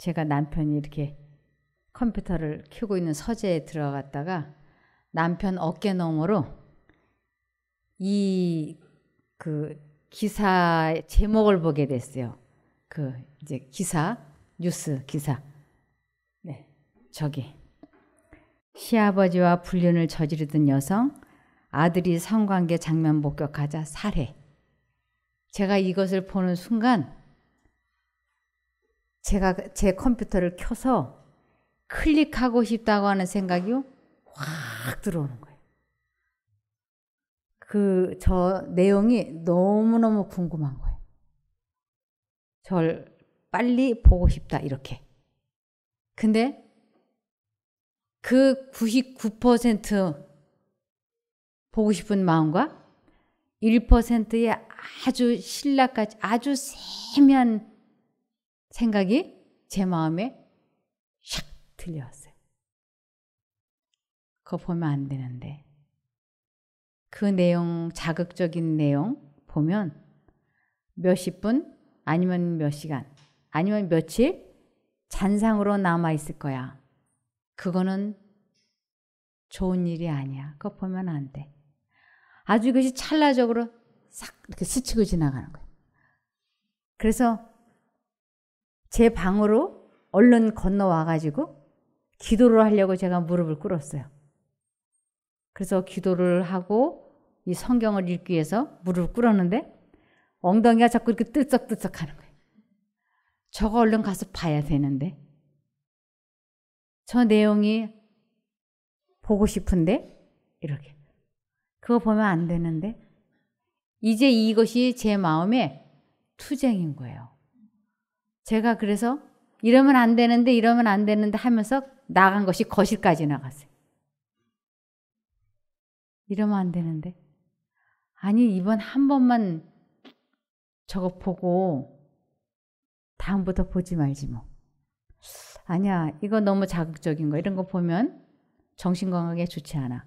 제가 남편이 이렇게 컴퓨터를 켜고 있는 서재에 들어갔다가 남편 어깨 너머로 그 기사 제목을 보게 됐어요. 그 이제 기사, 뉴스 기사. 네, 저기 시아버지와 불륜을 저지르던 여성, 아들이 성관계 장면 목격하자 살해. 제가 이것을 보는 순간 제가 제 컴퓨터를 켜서 클릭하고 싶다고 하는 생각이 확 들어오는 거예요. 저 내용이 너무너무 궁금한 거예요. 절 빨리 보고 싶다 이렇게. 근데 그 99% 보고 싶은 마음과 1%의 아주 신랄까지 아주 세미한 생각이 제 마음에 샥 들려왔어요. 그거 보면 안 되는데. 그 내용, 자극적인 내용 보면 몇십 분 아니면 몇 시간 아니면 며칠 잔상으로 남아있을 거야. 그거는 좋은 일이 아니야. 그거 보면 안 돼. 아주 이것이 찰나적으로 싹 이렇게 스치고 지나가는 거예요. 그래서 제 방으로 얼른 건너와가지고 기도를 하려고 제가 무릎을 꿇었어요. 그래서 기도를 하고 이 성경을 읽기 위해서 무릎을 꿇었는데 엉덩이가 자꾸 이렇게 뜨썩뜨썩 하는 거예요. 저거 얼른 가서 봐야 되는데 저 내용이 보고 싶은데 이렇게 그거 보면 안 되는데 이제 이것이 제 마음에 투쟁인 거예요. 제가 그래서 이러면 안 되는데 이러면 안 되는데 하면서 나간 것이 거실까지 나갔어요. 이러면 안 되는데 아니 이번 한 번만 저거 보고 다음부터 보지 말지 뭐. 아니야 이거 너무 자극적인 거 이런 거 보면 정신건강에 좋지 않아.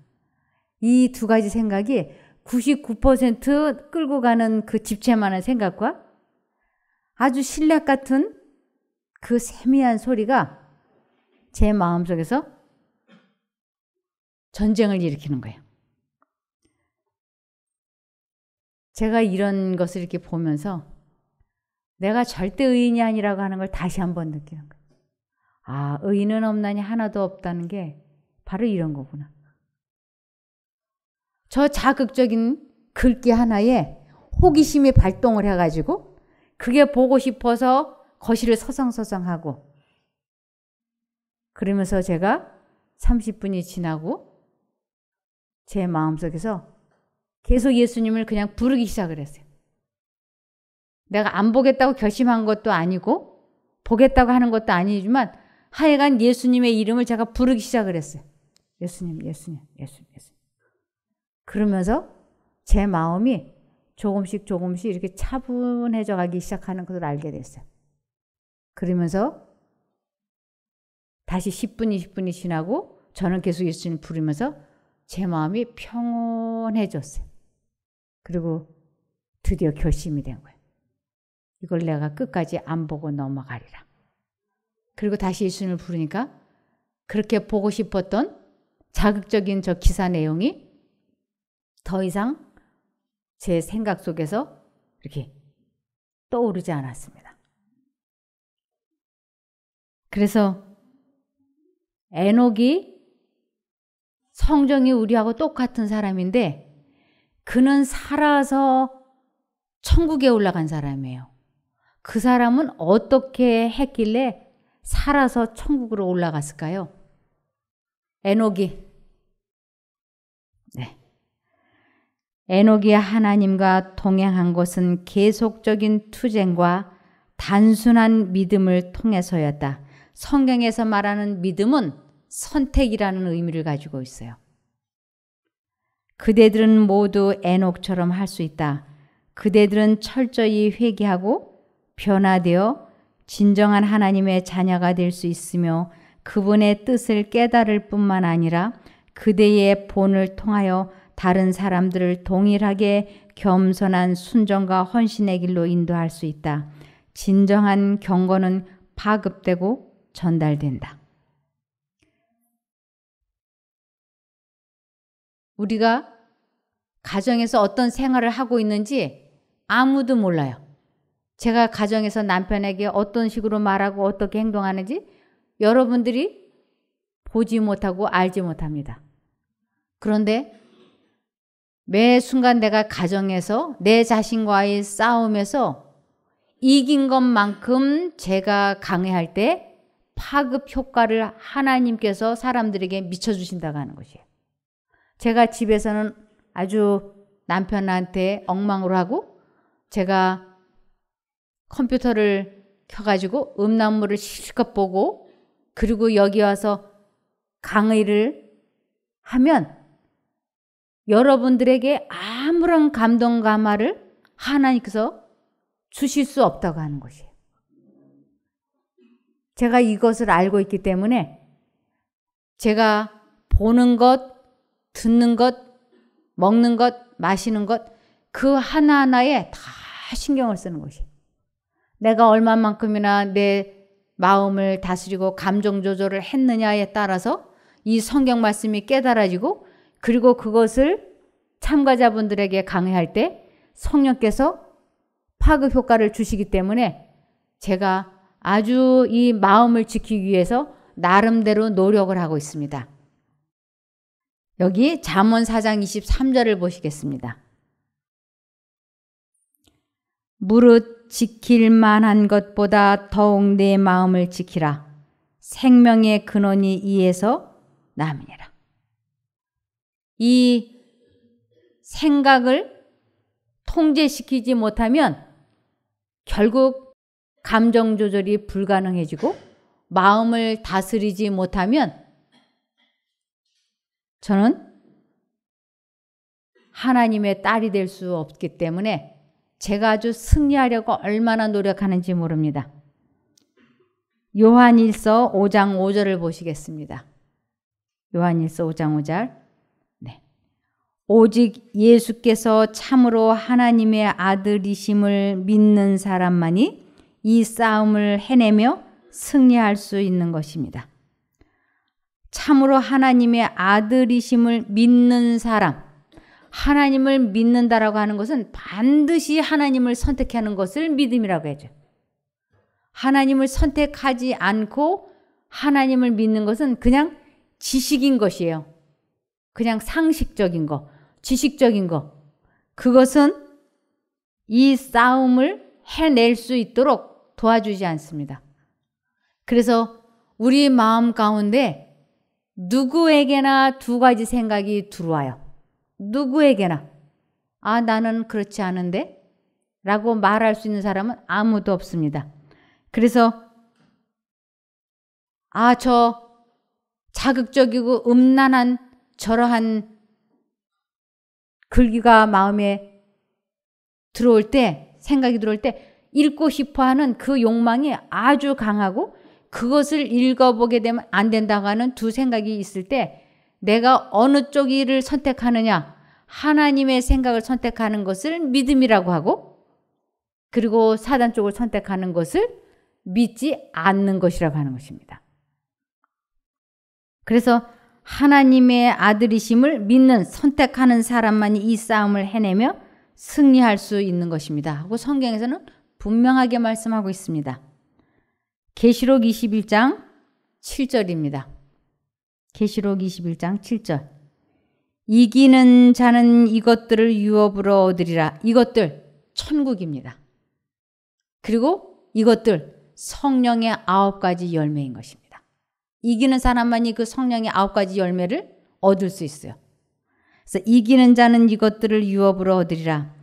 이 두 가지 생각이 99% 끌고 가는 그 집채만한 생각과 아주 신랄 같은 그 세미한 소리가 제 마음속에서 전쟁을 일으키는 거예요. 제가 이런 것을 이렇게 보면서 내가 절대 의인이 아니라고 하는 걸 다시 한번 느끼는 거예요. 아, 의인은 없나니 하나도 없다는 게 바로 이런 거구나. 저 자극적인 글귀 하나에 호기심이 발동을 해가지고 그게 보고 싶어서 거실을 서성서성하고 그러면서 제가 30분이 지나고 제 마음속에서 계속 예수님을 그냥 부르기 시작을 했어요. 내가 안 보겠다고 결심한 것도 아니고 보겠다고 하는 것도 아니지만 하여간 예수님의 이름을 제가 부르기 시작을 했어요. 예수님, 예수님, 예수님, 예수님. 그러면서 제 마음이 조금씩 조금씩 이렇게 차분해져 가기 시작하는 것을 알게 됐어요. 그러면서 다시 10분, 20분이 지나고 저는 계속 예수님 부르면서 제 마음이 평온해졌어요. 그리고 드디어 결심이 된 거예요. 이걸 내가 끝까지 안 보고 넘어가리라. 그리고 다시 예수님을 부르니까 그렇게 보고 싶었던 자극적인 저 기사 내용이 더 이상 제 생각 속에서 이렇게 떠오르지 않았습니다. 그래서 에녹이 성정이 우리하고 똑같은 사람인데 그는 살아서 천국에 올라간 사람이에요. 그 사람은 어떻게 했길래 살아서 천국으로 올라갔을까요? 에녹이 에녹이 하나님과 동행한 것은 계속적인 투쟁과 단순한 믿음을 통해서였다. 성경에서 말하는 믿음은 선택이라는 의미를 가지고 있어요. 그대들은 모두 에녹처럼 할 수 있다. 그대들은 철저히 회개하고 변화되어 진정한 하나님의 자녀가 될 수 있으며 그분의 뜻을 깨달을 뿐만 아니라 그대의 본을 통하여 다른 사람들을 동일하게 겸손한 순종과 헌신의 길로 인도할 수 있다. 진정한 경건은 파급되고 전달된다. 우리가 가정에서 어떤 생활을 하고 있는지 아무도 몰라요. 제가 가정에서 남편에게 어떤 식으로 말하고 어떻게 행동하는지 여러분들이 보지 못하고 알지 못합니다. 그런데 매 순간 내가 가정에서 내 자신과의 싸움에서 이긴 것만큼 제가 강해할 때 파급 효과를 하나님께서 사람들에게 미쳐주신다고 하는 것이에요. 제가 집에서는 아주 남편한테 엉망으로 하고 제가 컴퓨터를 켜가지고 음란물을 실컷 보고 그리고 여기 와서 강의를 하면 여러분들에게 아무런 감동 감화를 하나님께서 주실 수 없다고 하는 것이에요. 제가 이것을 알고 있기 때문에 제가 보는 것, 듣는 것, 먹는 것, 마시는 것 그 하나하나에 다 신경을 쓰는 것이에요. 내가 얼마만큼이나 내 마음을 다스리고 감정 조절을 했느냐에 따라서 이 성경 말씀이 깨달아지고 그리고 그것을 참가자분들에게 강의할 때 성령께서 파급 효과를 주시기 때문에 제가 아주 이 마음을 지키기 위해서 나름대로 노력을 하고 있습니다. 여기 잠언 4장 23절을 보시겠습니다. 무릇 지킬 만한 것보다 더욱 내 마음을 지키라. 생명의 근원이 이에서 남이니라. 이 생각을 통제시키지 못하면 결국 감정 조절이 불가능해지고 마음을 다스리지 못하면 저는 하나님의 딸이 될 수 없기 때문에 제가 아주 승리하려고 얼마나 노력하는지 모릅니다. 요한일서 5장 5절을 보시겠습니다. 요한일서 5장 5절. 네. 오직 예수께서 참으로 하나님의 아들이심을 믿는 사람만이 이 싸움을 해내며 승리할 수 있는 것입니다. 참으로 하나님의 아들이심을 믿는 사람, 하나님을 믿는다라고 하는 것은 반드시 하나님을 선택하는 것을 믿음이라고 하죠. 하나님을 선택하지 않고 하나님을 믿는 것은 그냥 지식인 것이에요. 그냥 상식적인 거, 지식적인 거. 그것은 이 싸움을 해낼 수 있도록 도와주지 않습니다. 그래서 우리 마음 가운데 누구에게나 두 가지 생각이 들어와요. 누구에게나. 아, 나는 그렇지 않은데? 라고 말할 수 있는 사람은 아무도 없습니다. 그래서 아, 저 자극적이고 음란한 저러한 글귀가 마음에 들어올 때, 생각이 들어올 때 읽고 싶어 하는 그 욕망이 아주 강하고 그것을 읽어보게 되면 안 된다고 하는 두 생각이 있을 때 내가 어느 쪽을 선택하느냐, 하나님의 생각을 선택하는 것을 믿음이라고 하고 그리고 사단 쪽을 선택하는 것을 믿지 않는 것이라고 하는 것입니다. 그래서 하나님의 아들이심을 믿는 선택하는 사람만이 이 싸움을 해내며 승리할 수 있는 것입니다. 하고 성경에서는 분명하게 말씀하고 있습니다. 계시록 21장 7절입니다. 계시록 21장 7절. 이기는 자는 이것들을 유업으로 얻으리라. 이것들 천국입니다. 그리고 이것들 성령의 9가지 열매인 것입니다. 이기는 사람만이 그 성령의 9가지 열매를 얻을 수 있어요. 그래서 이기는 자는 이것들을 유업으로 얻으리라.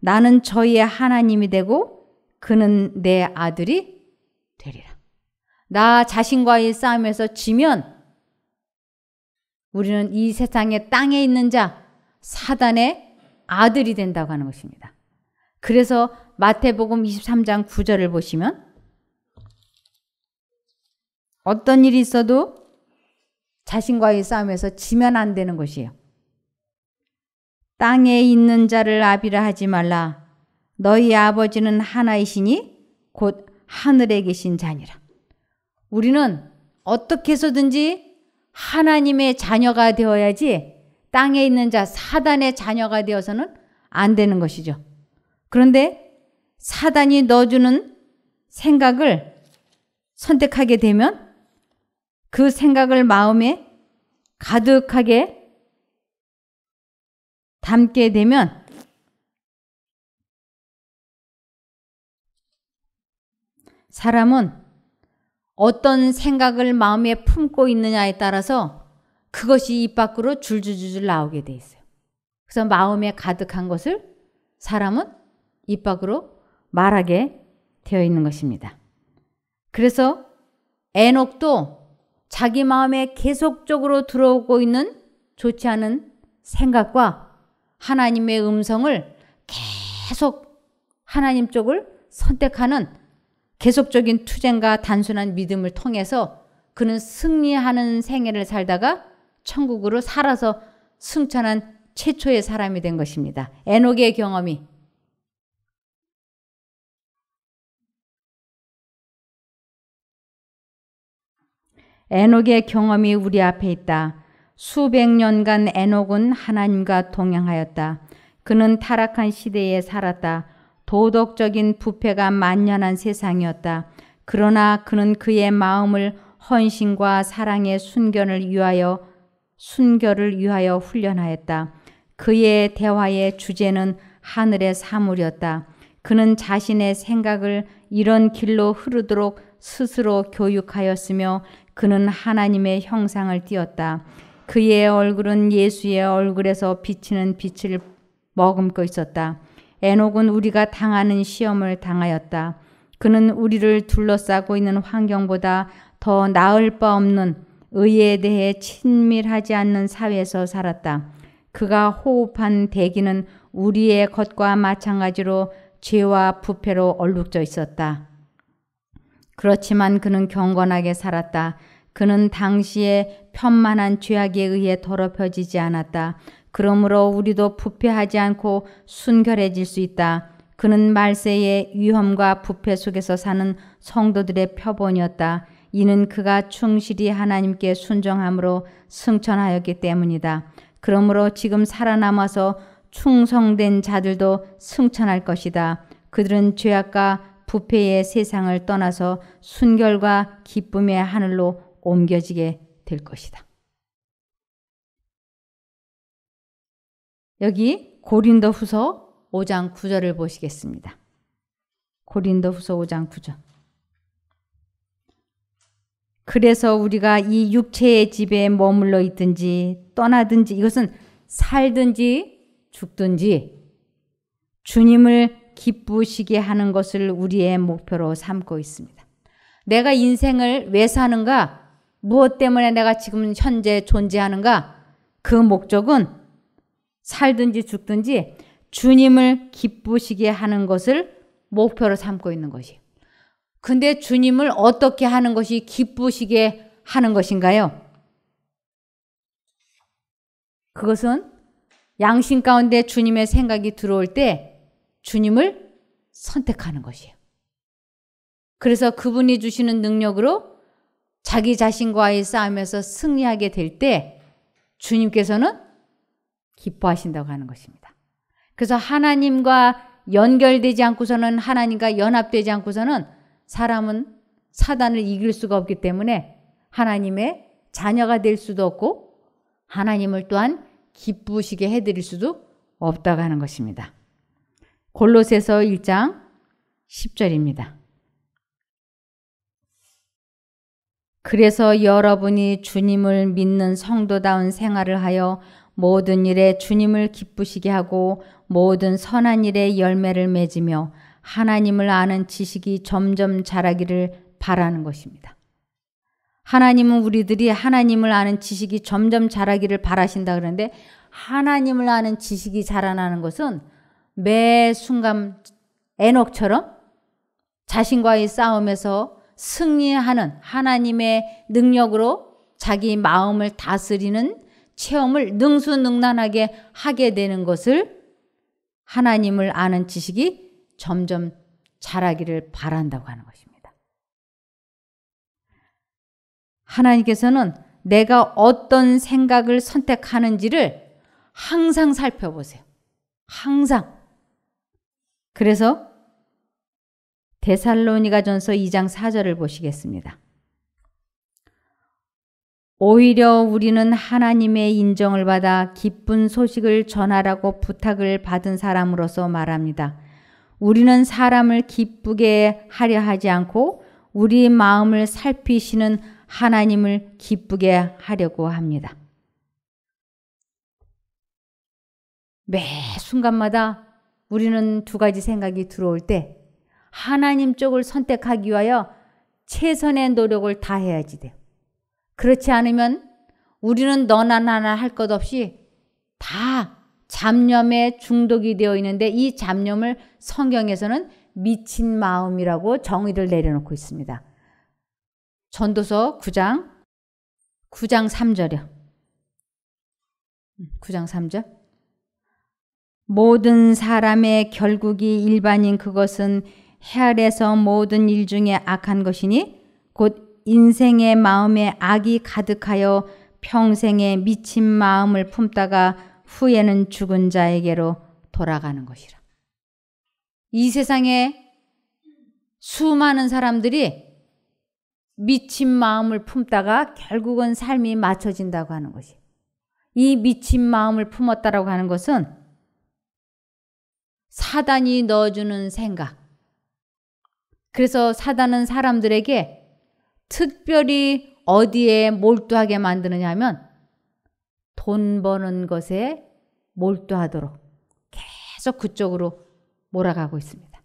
나는 저희의 하나님이 되고 그는 내 아들이 되리라. 나 자신과의 싸움에서 지면 우리는 이 세상의 땅에 있는 자, 사단의 아들이 된다고 하는 것입니다. 그래서 마태복음 23장 9절을 보시면 어떤 일이 있어도 자신과의 싸움에서 지면 안 되는 것이에요. 땅에 있는 자를 아비라 하지 말라. 너희 아버지는 하나이시니 곧 하늘에 계신 자니라. 우리는 어떻게 해서든지 하나님의 자녀가 되어야지 땅에 있는 자 사단의 자녀가 되어서는 안 되는 것이죠. 그런데 사단이 넣어주는 생각을 선택하게 되면 그 생각을 마음에 가득하게 담게 되면 사람은 어떤 생각을 마음에 품고 있느냐에 따라서 그것이 입 밖으로 줄줄줄 나오게 돼 있어요. 그래서 마음에 가득한 것을 사람은 입 밖으로 말하게 되어 있는 것입니다. 그래서 에녹도 자기 마음에 계속적으로 들어오고 있는 좋지 않은 생각과 하나님의 음성을 계속 하나님 쪽을 선택하는 계속적인 투쟁과 단순한 믿음을 통해서 그는 승리하는 생애를 살다가 천국으로 살아서 승천한 최초의 사람이 된 것입니다. 에녹의 경험이 에녹의 경험이 우리 앞에 있다. 수백 년간 에녹은 하나님과 동행하였다. 그는 타락한 시대에 살았다. 도덕적인 부패가 만연한 세상이었다. 그러나 그는 그의 마음을 헌신과 사랑의 순결을 위하여 훈련하였다. 그의 대화의 주제는 하늘의 사물이었다. 그는 자신의 생각을 이런 길로 흐르도록 스스로 교육하였으며 그는 하나님의 형상을 띠었다. 그의 얼굴은 예수의 얼굴에서 비치는 빛을 머금고 있었다. 에녹은 우리가 당하는 시험을 당하였다. 그는 우리를 둘러싸고 있는 환경보다 더 나을 바 없는 의에 대해 친밀하지 않는 사회에서 살았다. 그가 호흡한 대기는 우리의 것과 마찬가지로 죄와 부패로 얼룩져 있었다. 그렇지만 그는 경건하게 살았다. 그는 당시에 편만한 죄악에 의해 더럽혀지지 않았다. 그러므로 우리도 부패하지 않고 순결해질 수 있다. 그는 말세의 위험과 부패 속에서 사는 성도들의 표본이었다. 이는 그가 충실히 하나님께 순종함으로 승천하였기 때문이다. 그러므로 지금 살아남아서 충성된 자들도 승천할 것이다. 그들은 죄악과 부패의 세상을 떠나서 순결과 기쁨의 하늘로 옮겨지게 될 것이다. 여기 고린도후서 5장 9절을 보시겠습니다. 고린도후서 5장 9절. 그래서 우리가 이 육체의 집에 머물러 있든지 떠나든지 이것은 살든지 죽든지 주님을 기쁘시게 하는 것을 우리의 목표로 삼고 있습니다. 내가 인생을 왜 사는가? 무엇 때문에 내가 지금 현재 존재하는가? 그 목적은 살든지 죽든지 주님을 기쁘시게 하는 것을 목표로 삼고 있는 것이에요. 근데 주님을 어떻게 하는 것이 기쁘시게 하는 것인가요? 그것은 양심 가운데 주님의 생각이 들어올 때 주님을 선택하는 것이에요. 그래서 그분이 주시는 능력으로 자기 자신과의 싸움에서 승리하게 될 때 주님께서는 기뻐하신다고 하는 것입니다. 그래서 하나님과 연결되지 않고서는 하나님과 연합되지 않고서는 사람은 사단을 이길 수가 없기 때문에 하나님의 자녀가 될 수도 없고 하나님을 또한 기쁘시게 해드릴 수도 없다고 하는 것입니다. 골로새서 1장 10절입니다. 그래서 여러분이 주님을 믿는 성도다운 생활을 하여 모든 일에 주님을 기쁘시게 하고 모든 선한 일에 열매를 맺으며 하나님을 아는 지식이 점점 자라기를 바라는 것입니다. 하나님은 우리들이 하나님을 아는 지식이 점점 자라기를 바라신다 그러는데 하나님을 아는 지식이 자라나는 것은 매 순간 에녹처럼 자신과의 싸움에서 승리하는 하나님의 능력으로 자기 마음을 다스리는 체험을 능수능란하게 하게 되는 것을 하나님을 아는 지식이 점점 자라기를 바란다고 하는 것입니다. 하나님께서는 내가 어떤 생각을 선택하는지를 항상 살펴보세요. 항상. 그래서 데살로니가전서 2장 4절을 보시겠습니다. 오히려 우리는 하나님의 인정을 받아 기쁜 소식을 전하라고 부탁을 받은 사람으로서 말합니다. 우리는 사람을 기쁘게 하려 하지 않고 우리 마음을 살피시는 하나님을 기쁘게 하려고 합니다. 매 순간마다 우리는 두 가지 생각이 들어올 때 하나님 쪽을 선택하기 위하여 최선의 노력을 다해야지 돼요. 그렇지 않으면 우리는 너나 나나 할 것 없이 다 잡념에 중독이 되어 있는데 이 잡념을 성경에서는 미친 마음이라고 정의를 내려놓고 있습니다. 전도서 9장 3절이요. 9장 3절. 모든 사람의 결국이 일반인 그것은 해 아래서 모든 일 중에 악한 것이니 곧 인생의 마음에 악이 가득하여 평생에 미친 마음을 품다가 후에는 죽은 자에게로 돌아가는 것이라. 이 세상에 수많은 사람들이 미친 마음을 품다가 결국은 삶이 맞춰진다고 하는 것이. 이 미친 마음을 품었다라고 하는 것은 사단이 넣어주는 생각. 그래서 사단은 사람들에게 특별히 어디에 몰두하게 만드느냐 하면 돈 버는 것에 몰두하도록 계속 그쪽으로 몰아가고 있습니다.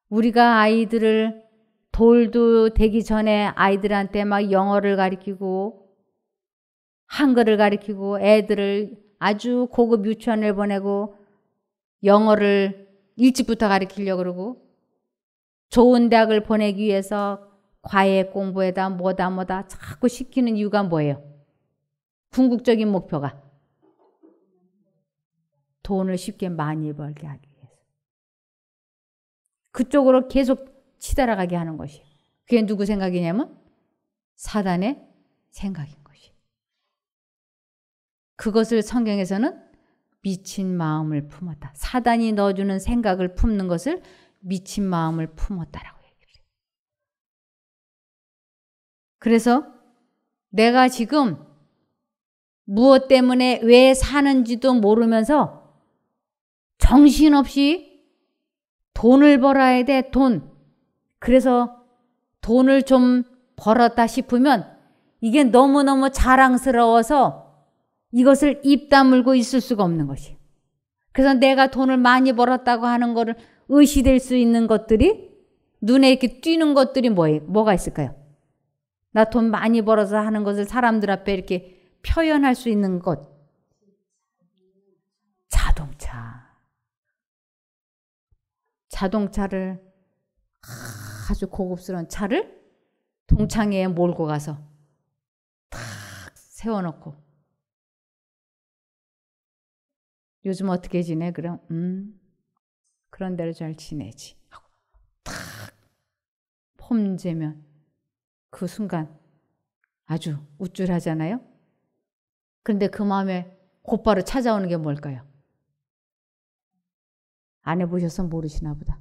우리가 아이들을 돌도 되기 전에 아이들한테 막 영어를 가르치고 한글을 가르치고 애들을 아주 고급 유치원을 보내고 영어를 일찍부터 가르치려고 그러고 좋은 대학을 보내기 위해서 과외 공부에다 뭐다 자꾸 시키는 이유가 뭐예요? 궁극적인 목표가 돈을 쉽게 많이 벌게 하기 위해서. 그쪽으로 계속 치달아가게 하는 것이에요. 그게 누구 생각이냐면 사단의 생각인 것이에요. 그것을 성경에서는 미친 마음을 품었다. 사단이 넣어주는 생각을 품는 것을 미친 마음을 품었다라고 얘기해요. 그래서 내가 지금 무엇 때문에 왜 사는지도 모르면서 정신없이 돈을 벌어야 돼, 돈. 그래서 돈을 좀 벌었다 싶으면 이게 너무너무 자랑스러워서 이것을 입 다물고 있을 수가 없는 것이에요. 그래서 내가 돈을 많이 벌었다고 하는 거를 의시될 수 있는 것들이 눈에 이렇게 띄는 것들이 뭐가 있을까요? 나 돈 많이 벌어서 하는 것을 사람들 앞에 이렇게 표현할 수 있는 것. 자동차를 아주 고급스러운 차를 동창회에 몰고 가서 탁 세워놓고 요즘 어떻게 지내? 그럼 그런 대로 잘 지내지 하고 탁 폼 재면 그 순간 아주 우쭐하잖아요. 그런데 그 마음에 곧바로 찾아오는 게 뭘까요? 안 해보셔서 모르시나 보다.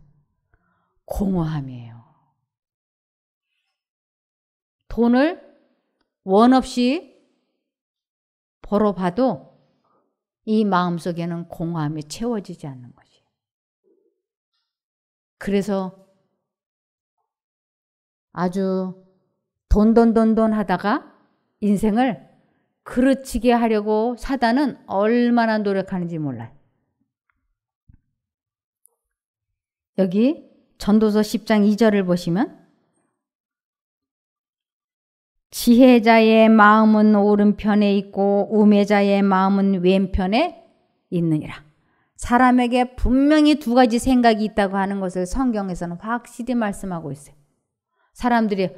공허함이에요. 돈을 원 없이 벌어봐도 이 마음속에는 공허함이 채워지지 않는 것이에요. 그래서 아주 돈 하다가 인생을 그르치게 하려고 사단은 얼마나 노력하는지 몰라요. 여기 전도서 10장 2절을 보시면 지혜자의 마음은 오른편에 있고 우매자의 마음은 왼편에 있느니라. 사람에게 분명히 두 가지 생각이 있다고 하는 것을 성경에서는 확실히 말씀하고 있어요. 사람들이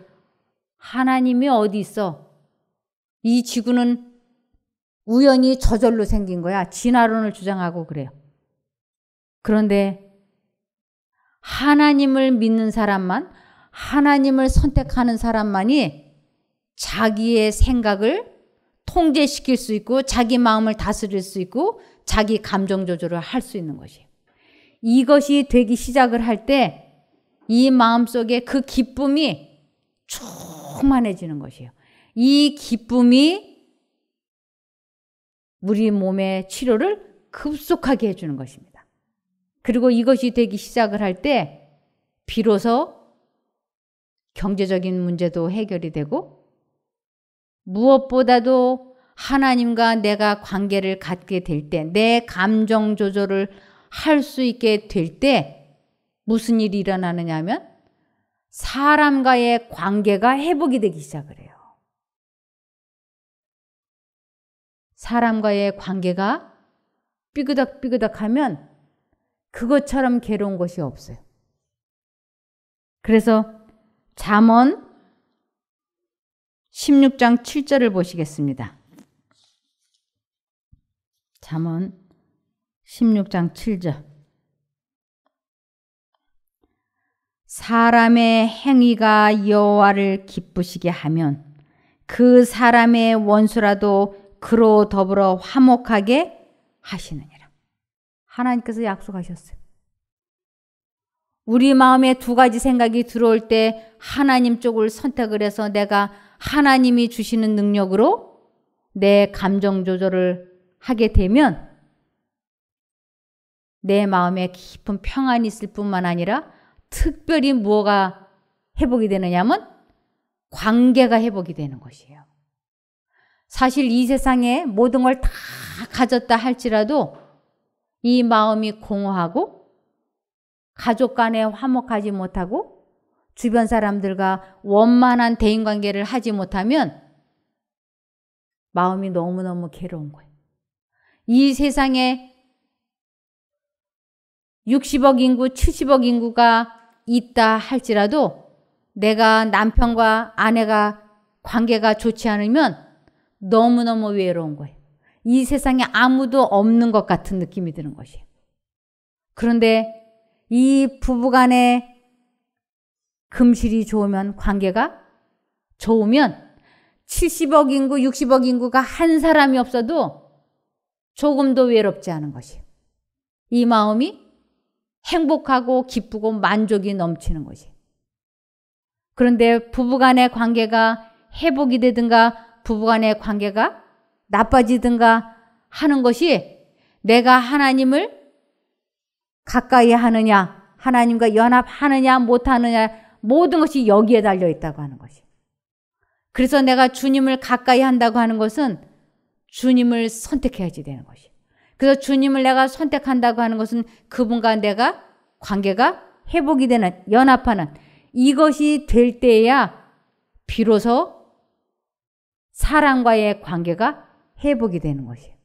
하나님이 어디 있어? 이 지구는 우연히 저절로 생긴 거야. 진화론을 주장하고 그래요. 그런데 하나님을 믿는 사람만, 하나님을 선택하는 사람만이 자기의 생각을 통제시킬 수 있고 자기 마음을 다스릴 수 있고 자기 감정 조절을 할 수 있는 것이에요. 이것이 되기 시작을 할 때 이 마음속에 그 기쁨이 충만해지는 것이에요. 이 기쁨이 우리 몸의 치료를 급속하게 해주는 것입니다. 그리고 이것이 되기 시작을 할 때 비로소 경제적인 문제도 해결이 되고 무엇보다도 하나님과 내가 관계를 갖게 될 때, 내 감정 조절을 할 수 있게 될 때 무슨 일이 일어나느냐 하면 사람과의 관계가 회복이 되기 시작을 해요. 사람과의 관계가 삐그덕삐그덕하면 그것처럼 괴로운 것이 없어요. 그래서 잠언 16장 7절을 보시겠습니다. 잠언 16장 7절. 사람의 행위가 여호와를 기쁘시게 하면 그 사람의 원수라도 그로 더불어 화목하게 하시느니라. 하나님께서 약속하셨어요. 우리 마음에 두 가지 생각이 들어올 때 하나님 쪽을 선택을 해서 내가 하나님이 주시는 능력으로 내 감정 조절을 하게 되면 내 마음에 깊은 평안이 있을 뿐만 아니라 특별히 무엇가 회복이 되느냐면 관계가 회복이 되는 것이에요. 사실 이 세상에 모든 걸 다 가졌다 할지라도 이 마음이 공허하고 가족 간에 화목하지 못하고 주변 사람들과 원만한 대인관계를 하지 못하면 마음이 너무너무 괴로운 거예요. 이 세상에 60억 인구, 70억 인구가 있다 할지라도 내가 남편과 아내가 관계가 좋지 않으면 너무너무 외로운 거예요. 이 세상에 아무도 없는 것 같은 느낌이 드는 것이에요. 그런데 이 부부간의 금실이 좋으면 관계가 좋으면 70억 인구, 60억 인구가 한 사람이 없어도 조금도 외롭지 않은 것이에요. 이 마음이 행복하고 기쁘고 만족이 넘치는 것이에요. 그런데 부부간의 관계가 회복이 되든가 부부간의 관계가 나빠지든가 하는 것이 내가 하나님을 가까이 하느냐, 하나님과 연합하느냐 못하느냐 모든 것이 여기에 달려 있다고 하는 것이에요. 그래서 내가 주님을 가까이 한다고 하는 것은 주님을 선택해야지 되는 것이에요. 그래서 주님을 내가 선택한다고 하는 것은 그분과 내가 관계가 회복이 되는, 연합하는 이것이 될 때야 비로소 사람과의 관계가 회복이 되는 것이에요.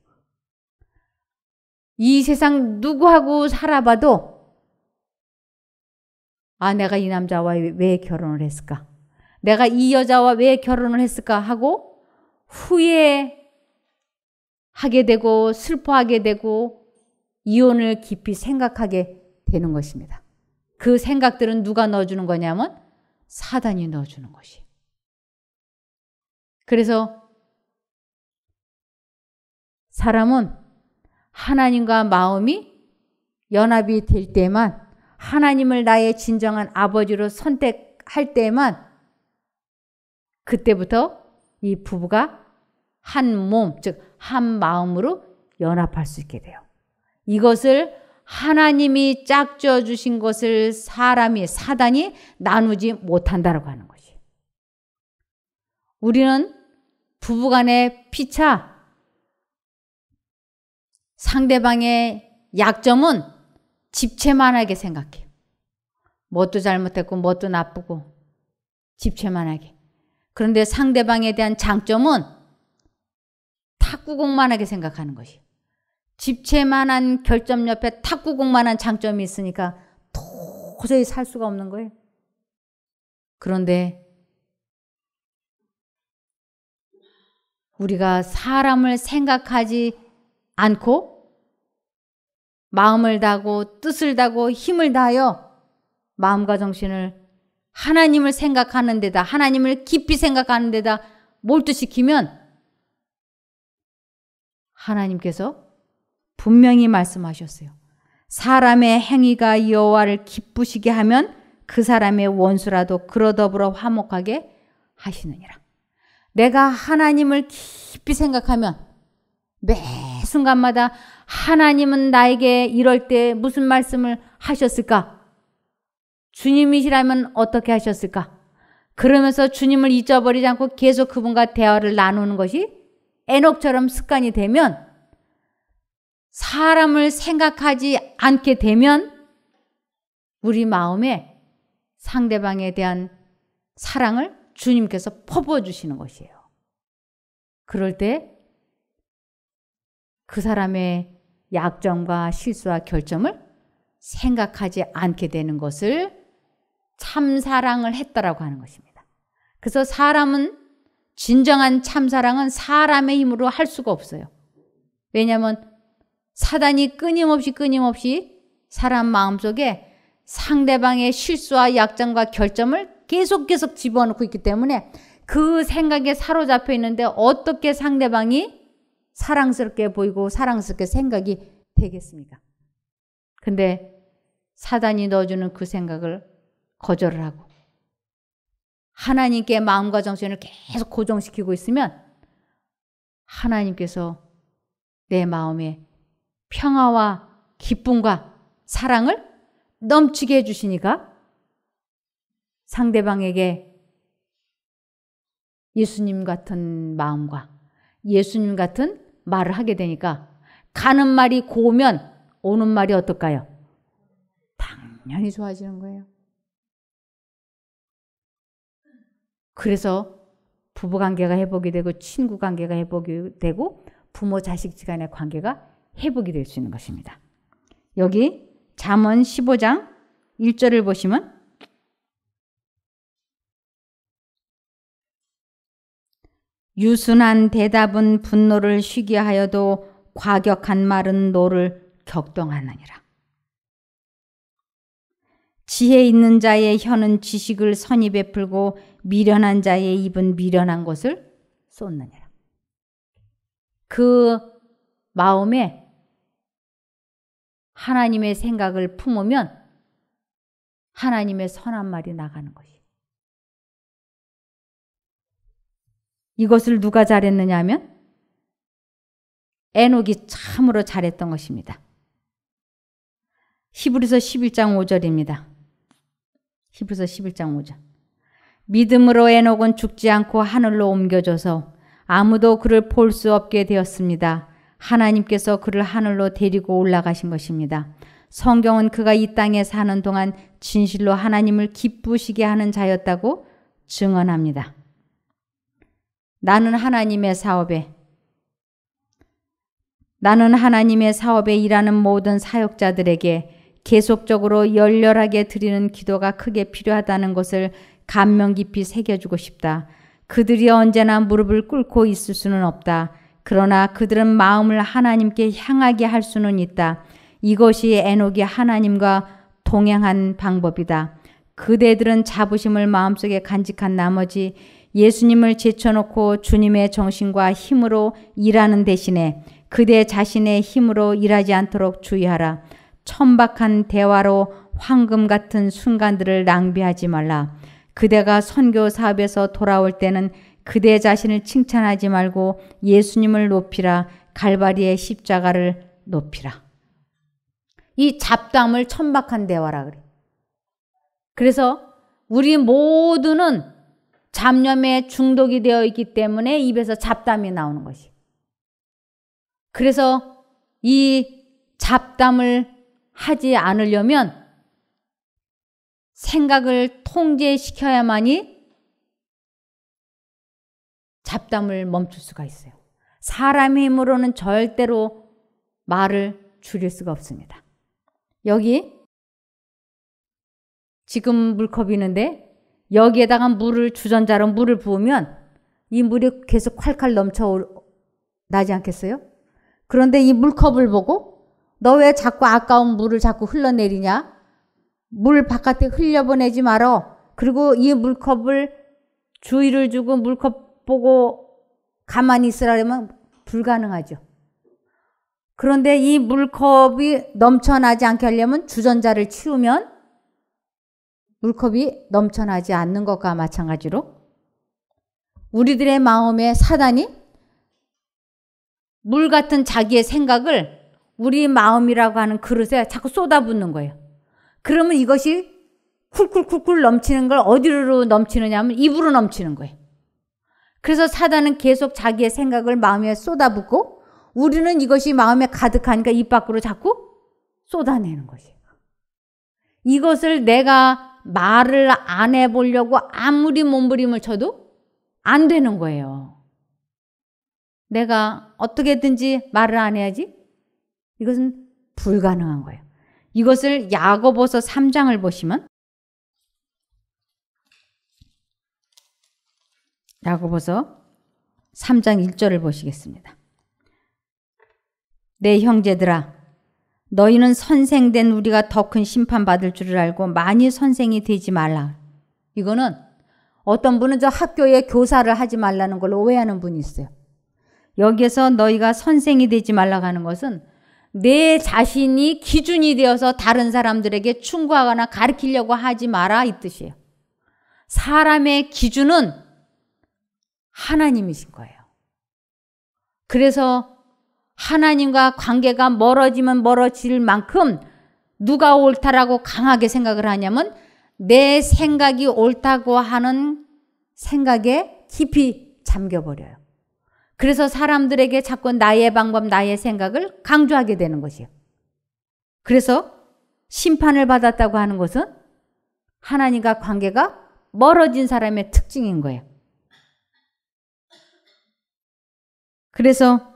이 세상 누구하고 살아봐도 내가 이 남자와 왜 결혼을 했을까? 내가 이 여자와 왜 결혼을 했을까? 하고 후회하게 되고 슬퍼하게 되고 이혼을 깊이 생각하게 되는 것입니다. 그 생각들은 누가 넣어주는 거냐면 사단이 넣어주는 것이에요. 그래서 사람은 하나님과 마음이 연합이 될 때만, 하나님을 나의 진정한 아버지로 선택할 때만 그때부터 이 부부가 한 몸, 즉 한 마음으로 연합할 수 있게 돼요. 이것을 하나님이 짝지어 주신 것을 사단이 나누지 못한다라고 하는 것이에요. 우리는 부부간의 피차, 상대방의 약점은 집체만하게 생각해요. 뭣도 잘못했고 뭣도 나쁘고 집체만하게. 그런데 상대방에 대한 장점은 탁구공만하게 생각하는 것이에요. 집체만한 결점 옆에 탁구공만한 장점이 있으니까 도저히 살 수가 없는 거예요. 그런데 우리가 사람을 생각하지 않고 마음을 다하고 뜻을 다하고 힘을 다하여 마음과 정신을 하나님을 생각하는 데다, 하나님을 깊이 생각하는 데다 몰두시키면 하나님께서 분명히 말씀하셨어요. 사람의 행위가 여호와를 기쁘시게 하면 그 사람의 원수라도 그러 더불어 화목하게 하시느니라. 내가 하나님을 깊이 생각하면 매 순간마다 하나님은 나에게 이럴 때 무슨 말씀을 하셨을까? 주님이시라면 어떻게 하셨을까? 그러면서 주님을 잊어버리지 않고 계속 그분과 대화를 나누는 것이 에녹처럼 습관이 되면, 사람을 생각하지 않게 되면 우리 마음에 상대방에 대한 사랑을 주님께서 퍼부어주시는 것이에요. 그럴 때 그 사람의 약점과 실수와 결점을 생각하지 않게 되는 것을 참사랑을 했다라고 하는 것입니다. 그래서 사람은, 진정한 참사랑은 사람의 힘으로 할 수가 없어요. 왜냐하면 사단이 끊임없이 사람 마음속에 상대방의 실수와 약점과 결점을 계속 집어넣고 있기 때문에 그 생각에 사로잡혀 있는데 어떻게 상대방이 사랑스럽게 보이고 사랑스럽게 생각이 되겠습니까? 근데 사단이 넣어주는 그 생각을 거절을 하고 하나님께 마음과 정신을 계속 고정시키고 있으면 하나님께서 내 마음에 평화와 기쁨과 사랑을 넘치게 해주시니까 상대방에게 예수님 같은 마음과 예수님 같은 말을 하게 되니까 가는 말이 고우면 오는 말이 어떨까요? 당연히 좋아지는 거예요. 그래서 부부관계가 회복이 되고 친구관계가 회복이 되고 부모 자식 간의 관계가 회복이 될 수 있는 것입니다. 여기 잠언 15장 1절을 보시면 유순한 대답은 분노를 쉬게 하여도 과격한 말은 노를 격동하느니라. 지혜 있는 자의 혀는 지식을 선히 베풀고 미련한 자의 입은 미련한 것을 쏟느니라. 그 마음에 하나님의 생각을 품으면 하나님의 선한 말이 나가는 것이. 이것을 누가 잘했느냐 하면 에녹이 참으로 잘했던 것입니다. 히브리서 11장 5절입니다. 히브리서 11장 5절. 믿음으로 에녹은 죽지 않고 하늘로 옮겨져서 아무도 그를 볼 수 없게 되었습니다. 하나님께서 그를 하늘로 데리고 올라가신 것입니다. 성경은 그가 이 땅에 사는 동안 진실로 하나님을 기쁘시게 하는 자였다고 증언합니다. 나는 하나님의 사업에 일하는 모든 사역자들에게 계속적으로 열렬하게 드리는 기도가 크게 필요하다는 것을 감명 깊이 새겨주고 싶다. 그들이 언제나 무릎을 꿇고 있을 수는 없다. 그러나 그들은 마음을 하나님께 향하게 할 수는 있다. 이것이 에녹이 하나님과 동행한 방법이다. 그대들은 자부심을 마음속에 간직한 나머지 예수님을 제쳐놓고 주님의 정신과 힘으로 일하는 대신에 그대 자신의 힘으로 일하지 않도록 주의하라. 천박한 대화로 황금 같은 순간들을 낭비하지 말라. 그대가 선교 사업에서 돌아올 때는 그대 자신을 칭찬하지 말고 예수님을 높이라. 갈바리의 십자가를 높이라. 이 잡담을 천박한 대화라 그래. 그래서 우리 모두는 잡념에 중독이 되어 있기 때문에 입에서 잡담이 나오는 것이. 그래서 이 잡담을 하지 않으려면 생각을 통제시켜야만이 잡담을 멈출 수가 있어요. 사람의 힘으로는 절대로 말을 줄일 수가 없습니다. 여기 지금 물컵이 있는데 여기에다가 주전자로 물을 부으면 이 물이 계속 콸콸 넘쳐 나지 않겠어요? 그런데 이 물컵을 보고 너 왜 자꾸 아까운 물을 자꾸 흘러내리냐? 물 바깥에 흘려보내지 말어. 그리고 이 물컵을 주의를 주고 물컵 보고 가만히 있으라면 불가능하죠. 그런데 이 물컵이 넘쳐나지 않게 하려면 주전자를 치우면 물컵이 넘쳐나지 않는 것과 마찬가지로 우리들의 마음에 사단이 물 같은 자기의 생각을 우리 마음이라고 하는 그릇에 자꾸 쏟아붓는 거예요. 그러면 이것이 쿨쿨쿨쿨 넘치는 걸 어디로 넘치느냐 하면 입으로 넘치는 거예요. 그래서 사단은 계속 자기의 생각을 마음에 쏟아붓고 우리는 이것이 마음에 가득하니까 입 밖으로 자꾸 쏟아내는 것이에요. 이것을 내가 말을 안 해보려고 아무리 몸부림을 쳐도 안 되는 거예요. 내가 어떻게든지 말을 안 해야지? 이것은 불가능한 거예요. 이것을 야고보서 3장을 보시면 야고보서 3장 1절을 보시겠습니다. 내 형제들아 너희는 선생된 우리가 더 큰 심판받을 줄을 알고 많이 선생이 되지 말라. 이거는 어떤 분은 저 학교에 교사를 하지 말라는 걸 오해하는 분이 있어요. 여기에서 너희가 선생이 되지 말라고 하는 것은 내 자신이 기준이 되어서 다른 사람들에게 충고하거나 가르치려고 하지 마라 이 뜻이에요. 사람의 기준은 하나님이신 거예요. 그래서 하나님과 관계가 멀어지면 멀어질 만큼 누가 옳다라고 강하게 생각을 하냐면 내 생각이 옳다고 하는 생각에 깊이 잠겨버려요. 그래서 사람들에게 자꾸 나의 방법, 나의 생각을 강조하게 되는 것이에요. 그래서 심판을 받았다고 하는 것은 하나님과 관계가 멀어진 사람의 특징인 거예요. 그래서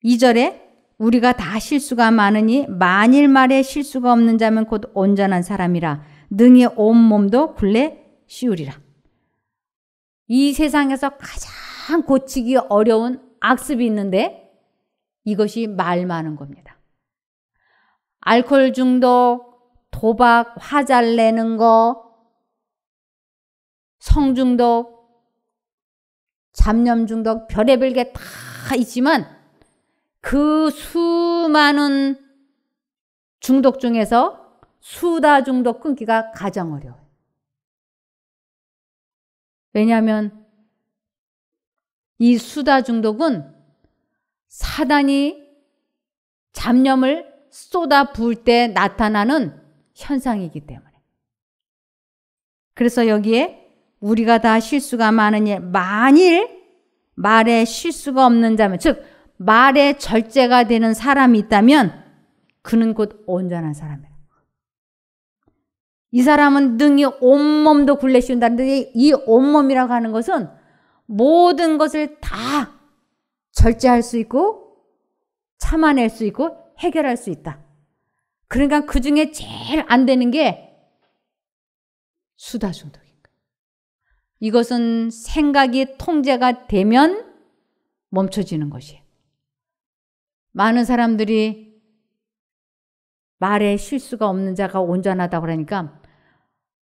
2절에 우리가 다 실수가 많으니 만일 말에 실수가 없는 자면 곧 온전한 사람이라 능히 온 몸도 굴레 씌우리라. 이 세상에서 가장 고치기 어려운 악습이 있는데 이것이 말 많은 겁니다. 알코올 중독, 도박, 화잘 내는 거, 성중독, 잡념 중독, 별의별 게 다 있지만 그 수많은 중독 중에서 수다 중독 끊기가 가장 어려워요. 왜냐하면 이 수다 중독은 사단이 잡념을 쏟아 부을 때 나타나는 현상이기 때문에. 그래서 여기에 우리가 다 실수가 많으니 만일 말에 실수가 없는 자면, 즉 말에 절제가 되는 사람이 있다면 그는 곧 온전한 사람이에요. 이 사람은 능히 온몸도 굴레 씌운다는데 이 온몸이라고 하는 것은 모든 것을 다 절제할 수 있고 참아낼 수 있고 해결할 수 있다. 그러니까 그 중에 제일 안 되는 게 수다 중독인 거예요. 이것은 생각이 통제가 되면 멈춰지는 것이에요. 많은 사람들이 말에 실수가 없는 자가 온전하다고 그러니까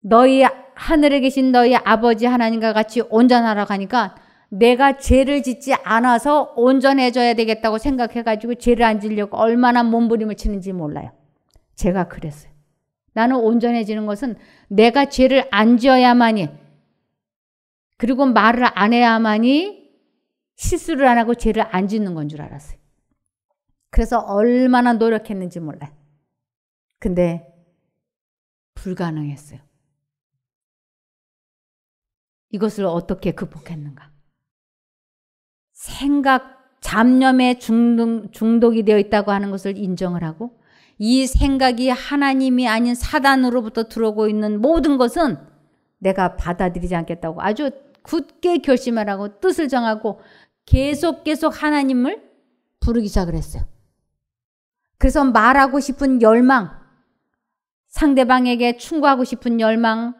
너희 하늘에 계신 너희 아버지 하나님과 같이 온전하라고 하니까 내가 죄를 짓지 않아서 온전해져야 되겠다고 생각해가지고 죄를 안 지려고 얼마나 몸부림을 치는지 몰라요. 제가 그랬어요. 나는 온전해지는 것은 내가 죄를 안 지어야만이, 그리고 말을 안 해야만이 실수를 안 하고 죄를 안 짓는 건 줄 알았어요. 그래서 얼마나 노력했는지 몰라요. 근데 불가능했어요. 이것을 어떻게 극복했는가? 생각, 잡념에 중독이 되어 있다고 하는 것을 인정을 하고 이 생각이 하나님이 아닌 사단으로부터 들어오고 있는 모든 것은 내가 받아들이지 않겠다고 아주 굳게 결심을 하고 뜻을 정하고 계속 하나님을 부르기 시작을 했어요. 그래서 말하고 싶은 열망, 상대방에게 충고하고 싶은 열망,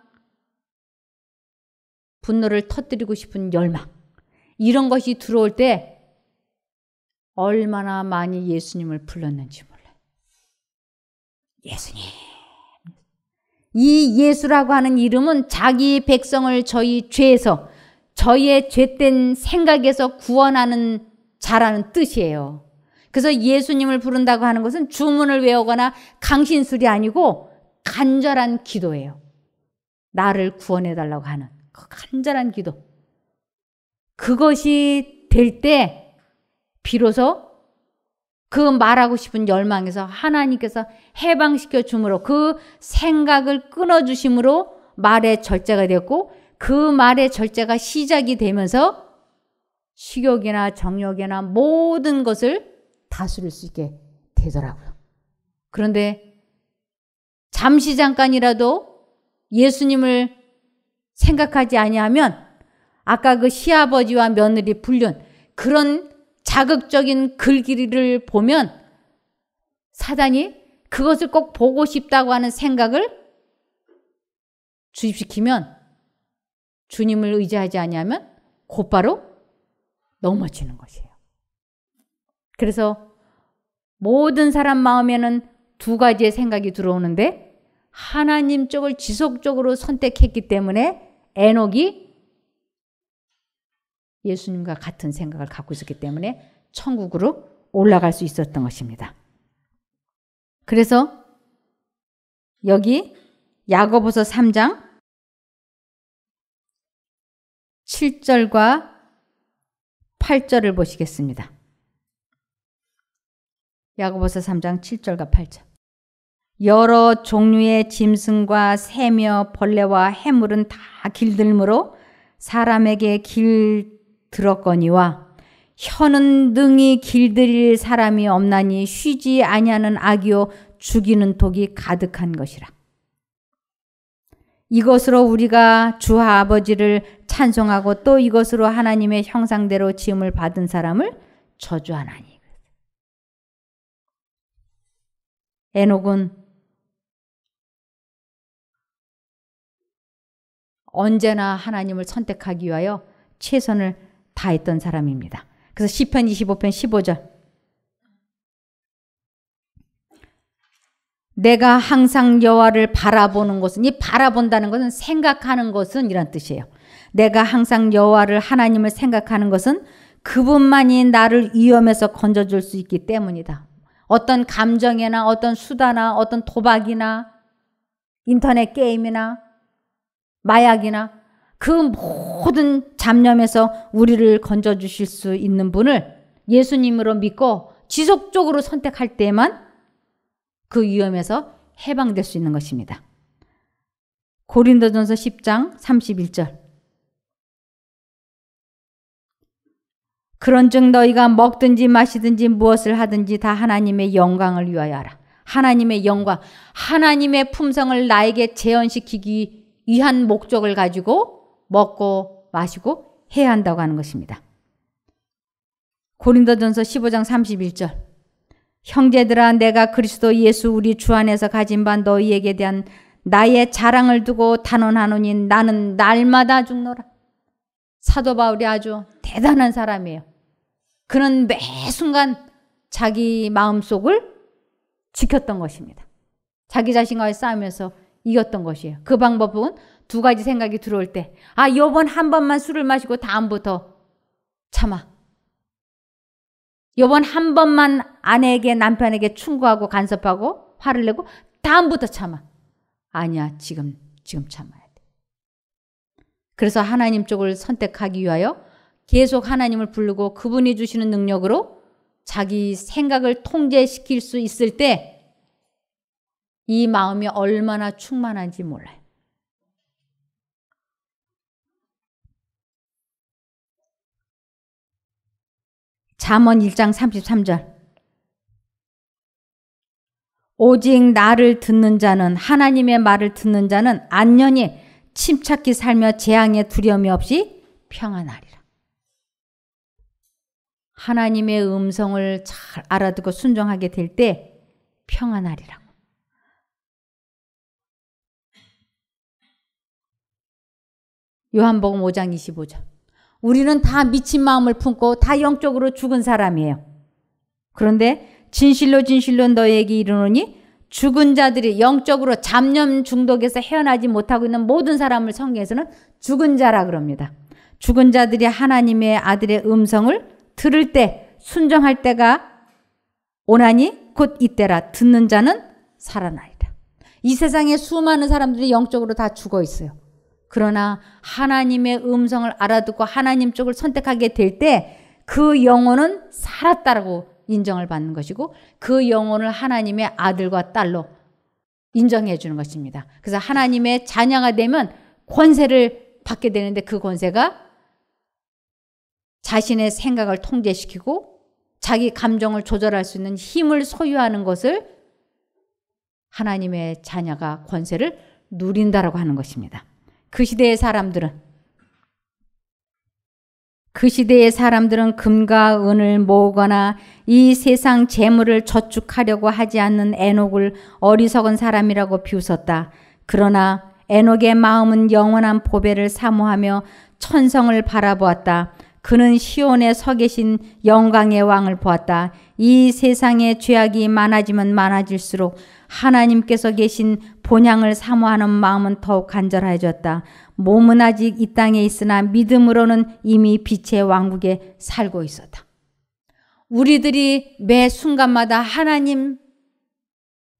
분노를 터뜨리고 싶은 열망, 이런 것이 들어올 때 얼마나 많이 예수님을 불렀는지 몰라요. 예수님. 이 예수라고 하는 이름은 자기 백성을 저희 죄에서, 저희의 죄된 생각에서 구원하는 자라는 뜻이에요. 그래서 예수님을 부른다고 하는 것은 주문을 외우거나 강신술이 아니고 간절한 기도예요. 나를 구원해달라고 하는 그 간절한 기도. 그것이 될 때 비로소 그 말하고 싶은 열망에서 하나님께서 해방시켜 줌으로 그 생각을 끊어주심으로 말의 절제가 되었고 그 말의 절제가 시작이 되면서 식욕이나 정욕이나 모든 것을 다스릴 수 있게 되더라고요. 그런데 잠시 잠깐이라도 예수님을 생각하지 아니하면 아까 그 시아버지와 며느리 불륜 그런 자극적인 글귀를 보면 사단이 그것을 꼭 보고 싶다고 하는 생각을 주입시키면 주님을 의지하지 아니하면 곧바로 넘어지는 것이에요. 그래서 모든 사람 마음에는 두 가지의 생각이 들어오는데 하나님 쪽을 지속적으로 선택했기 때문에 에녹이 예수님과 같은 생각을 갖고 있었기 때문에 천국으로 올라갈 수 있었던 것입니다. 그래서 여기 야고보서 3장 7절과 8절을 보시겠습니다. 야고보서 3장 7절과 8절. 여러 종류의 짐승과 새며 벌레와 해물은 다 길들므로 사람에게 길들었거니와 혀는 능히 길들일 사람이 없나니 쉬지 아니하는 악이요 죽이는 독이 가득한 것이라. 이것으로 우리가 주 아버지를 찬송하고 또 이것으로 하나님의 형상대로 지음을 받은 사람을 저주하나니. 에녹은 언제나 하나님을 선택하기 위하여 최선을 다했던 사람입니다. 그래서 시편 25편 15절. 내가 항상 여호와를 바라보는 것은, 이 바라본다는 것은 생각하는 것은 이란 뜻이에요. 내가 항상 여호와를 하나님을 생각하는 것은 그분만이 나를 위험에서 건져줄 수 있기 때문이다. 어떤 감정이나 어떤 수다나 어떤 도박이나 인터넷 게임이나 마약이나 그 모든 잡념에서 우리를 건져주실 수 있는 분을 예수님으로 믿고 지속적으로 선택할 때만 그 위험에서 해방될 수 있는 것입니다. 고린도전서 10장 31절. 그런즉 너희가 먹든지 마시든지 무엇을 하든지 다 하나님의 영광을 위하여 하라. 하나님의 영광, 하나님의 품성을 나에게 재현시키기 위한 목적을 가지고 먹고 마시고 해야 한다고 하는 것입니다. 고린도전서 15장 31절. 형제들아, 내가 그리스도 예수 우리 주 안에서 가진 바 너희에게 대한 나의 자랑을 두고 단언하노니 나는 날마다 죽노라. 사도 바울이 아주 대단한 사람이에요. 그는 매 순간 자기 마음속을 지켰던 것입니다. 자기 자신과의 싸움에서 이겼던 것이에요. 그 방법은 두 가지 생각이 들어올 때, 요번 한 번만 술을 마시고 다음부터 참아. 요번 한 번만 아내에게 남편에게 충고하고 간섭하고 화를 내고 다음부터 참아. 아니야, 지금 참아야 돼. 그래서 하나님 쪽을 선택하기 위하여 계속 하나님을 부르고 그분이 주시는 능력으로 자기 생각을 통제시킬 수 있을 때 이 마음이 얼마나 충만한지 몰라요. 잠언 1장 33절. 오직 나를 듣는 자는, 하나님의 말을 듣는 자는 안연히 침착히 살며 재앙의 두려움이 없이 평안하리라. 하나님의 음성을 잘 알아듣고 순종하게 될 때 평안하리라고. 요한복음 5장 25절. 우리는 다 미친 마음을 품고 다 영적으로 죽은 사람이에요. 그런데 진실로 진실로 너희에게 이르노니 죽은 자들이 영적으로 잡념 중독에서 헤어나지 못하고 있는 모든 사람을 성경에서는 죽은 자라 그럽니다. 죽은 자들이 하나님의 아들의 음성을 들을 때 순종할 때가 오나니 곧 이때라. 듣는 자는 살아나리라. 이 세상에 수많은 사람들이 영적으로 다 죽어 있어요. 그러나 하나님의 음성을 알아듣고 하나님 쪽을 선택하게 될 때 그 영혼은 살았다라고 인정을 받는 것이고 그 영혼을 하나님의 아들과 딸로 인정해 주는 것입니다. 그래서 하나님의 자녀가 되면 권세를 받게 되는데 그 권세가 자신의 생각을 통제시키고 자기 감정을 조절할 수 있는 힘을 소유하는 것을 하나님의 자녀가 권세를 누린다라고 하는 것입니다. 그 시대의 사람들은 금과 은을 모으거나 이 세상 재물을 저축하려고 하지 않는 에녹을 어리석은 사람이라고 비웃었다. 그러나 에녹의 마음은 영원한 보배를 사모하며 천성을 바라보았다. 그는 시온에 서 계신 영광의 왕을 보았다. 이 세상에 죄악이 많아지면 많아질수록 하나님께서 계신 본향을 사모하는 마음은 더욱 간절해졌다. 몸은 아직 이 땅에 있으나 믿음으로는 이미 빛의 왕국에 살고 있었다. 우리들이 매 순간마다 하나님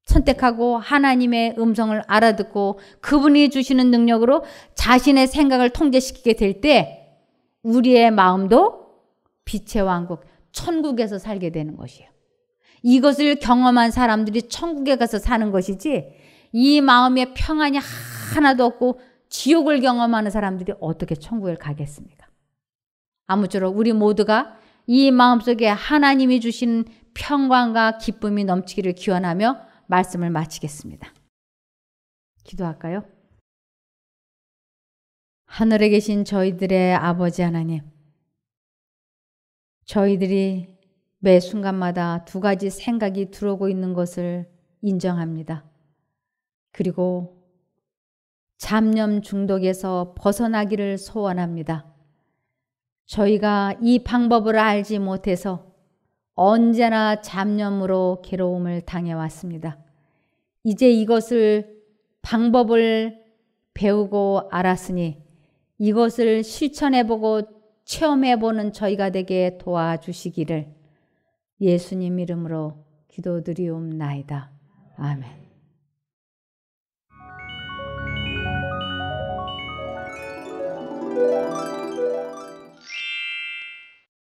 선택하고 하나님의 음성을 알아듣고 그분이 주시는 능력으로 자신의 생각을 통제시키게 될 때 우리의 마음도 빛의 왕국, 천국에서 살게 되는 것이에요. 이것을 경험한 사람들이 천국에 가서 사는 것이지 이 마음에 평안이 하나도 없고 지옥을 경험하는 사람들이 어떻게 천국을 가겠습니까? 아무쪼록 우리 모두가 이 마음속에 하나님이 주신 평강과 기쁨이 넘치기를 기원하며 말씀을 마치겠습니다. 기도할까요? 하늘에 계신 저희들의 아버지 하나님, 저희들이 매 순간마다 두 가지 생각이 들어오고 있는 것을 인정합니다. 그리고 잡념 중독에서 벗어나기를 소원합니다. 저희가 이 방법을 알지 못해서 언제나 잡념으로 괴로움을 당해왔습니다. 이제 이것을 방법을 배우고 알았으니 이것을 실천해보고 체험해보는 저희가 되게 도와주시기를 예수님 이름으로 기도드리옵나이다. 아멘.